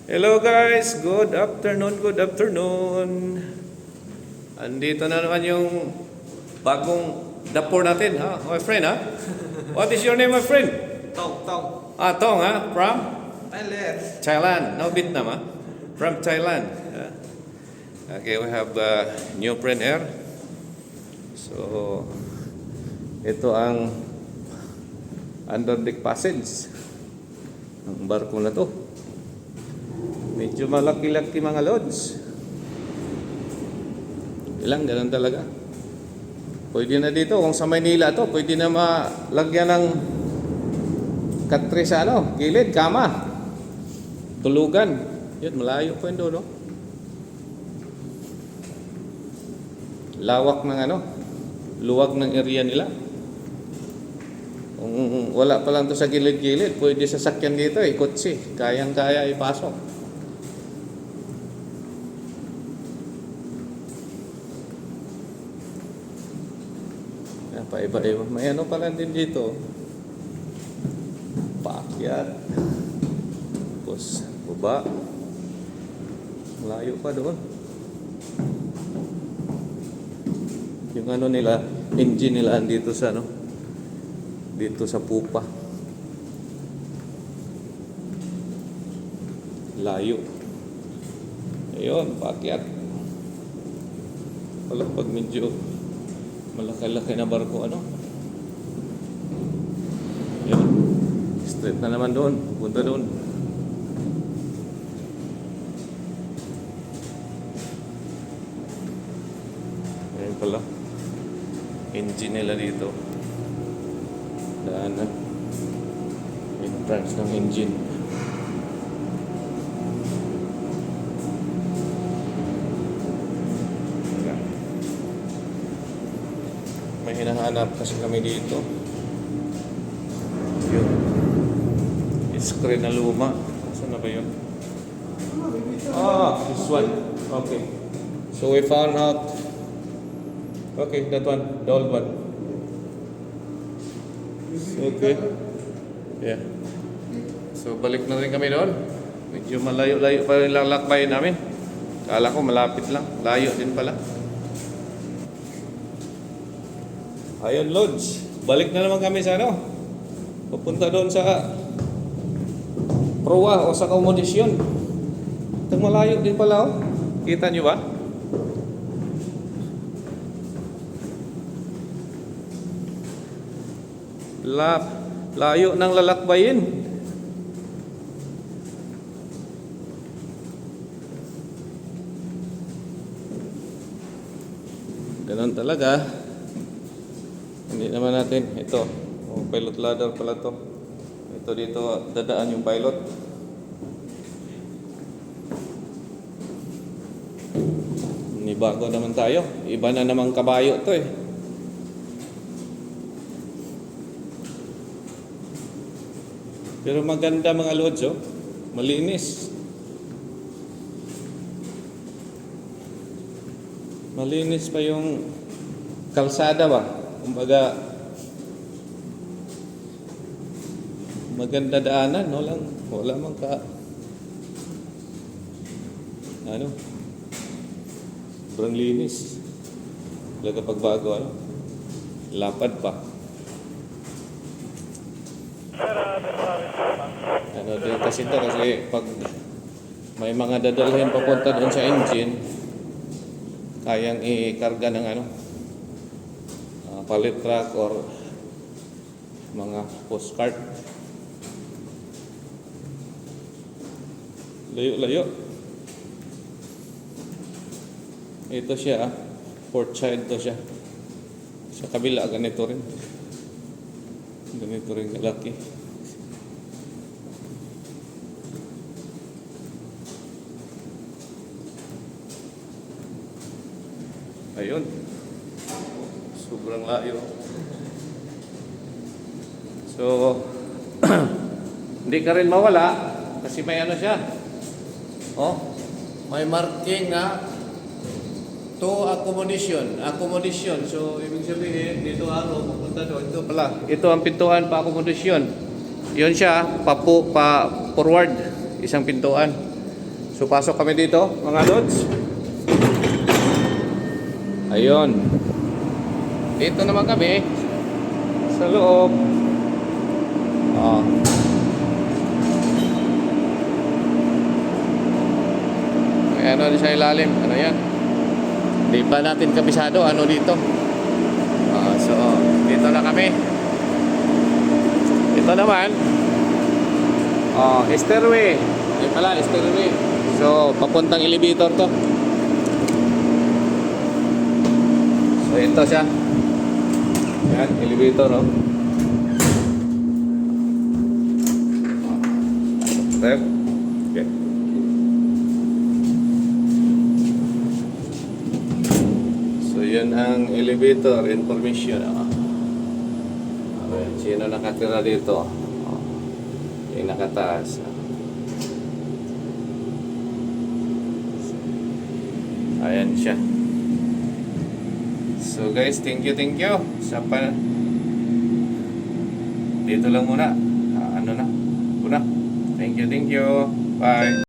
Hello guys, good afternoon, good afternoon. Andito na naman yung bagong dapor natin, ha? My friend, ha? What is your name, my friend? Tong. Tong, ha? From? Thailand. Thailand, no Vietnam, ha? From Thailand. Okay, we have a new friend here. So, ito ang underdeck passage ng barko na to. Medyo malaki-laki mga loads. Ilang, ganun talaga. Pwede na dito, kung sa Maynila to, pwede na malagyan ng katre sa gilid, kama. Tulugan. Yun, malayo po yun doon, no? Lawak ng luwag ng area nila. Kung wala pa lang to sa gilid-gilid, pwede sasakyan dito, kotse. Kayang-kaya ipasok. Paiba-iba. May pala din dito. Paakyat. Tapos, baba. Malayo pa doon. Yung nila, engine nila dito sa dito sa pupa. Layo. Ayun, paakyat. Wala pag medyo malaki-laki na barko, Yun. Straight na naman doon. Punta doon. Ayun pala. Engine nila dito. Daanan. Entrance ng engine. May hinahanap kasi kami dito. Yun. Screen na luma. Saan na ba yun? This one. Okay. So we found out. Okay, that one. The old one. Okay. Yeah. So balik na rin kami doon. Medyo malayo-layo pa rin lang lakbayin namin. Kala ko malapit lang. Layo din pala. Ayun, Lods. Balik na naman kami sa papunta doon sa proa o sa akomodasyon. Itong malayo din pala, Kita nyo ba? Layo ng lalakbayin. Ganon talaga. Hindi naman natin ito. Pilot ladder pala to. Ito dito dadaan yung pilot. Bago naman tayo. Iba na namang kabayo to . Pero maganda mga lods, Malinis. Malinis pa yung kalsada ba? Kumbaga, maganda daanan, wala mang sobrang linis. Talaga pagbago, lapad pa. Din kasi ito, kasi pag may mga dadalhin papunta doon sa engine, kayang ikarga ng pallet truck or mga postcart. Layo-layo. Ito siya, port side to siya. Sa kabila, ganito rin. Ganito rin kalaki. Ayun. Sobrang layo. So, hindi ka rin mawala kasi may siya. May marking na to accommodation. So, ibig sabihin, dito pupunta doon. Ito pala. Ito ang pintuan pa accommodation. Yun siya, pa forward. Isang pintuan. So pasok kami dito, mga lods. Ayun. Dito naman kami sa loob. Oh. May ano sa ilalim, ano yan? Di pa natin kabisado ano dito. So dito na kami. Ito naman stairway. Ayun pala, stairway. So papuntang elevator to. So ito siya. Yan, elevator, no? Step. Okay. So yan ang elevator information. Okay, sino nakatira dito? Yung nakataas. Ayan siya. So guys, thank you sa dito lang muna. Ano na? Una. Thank you. Bye.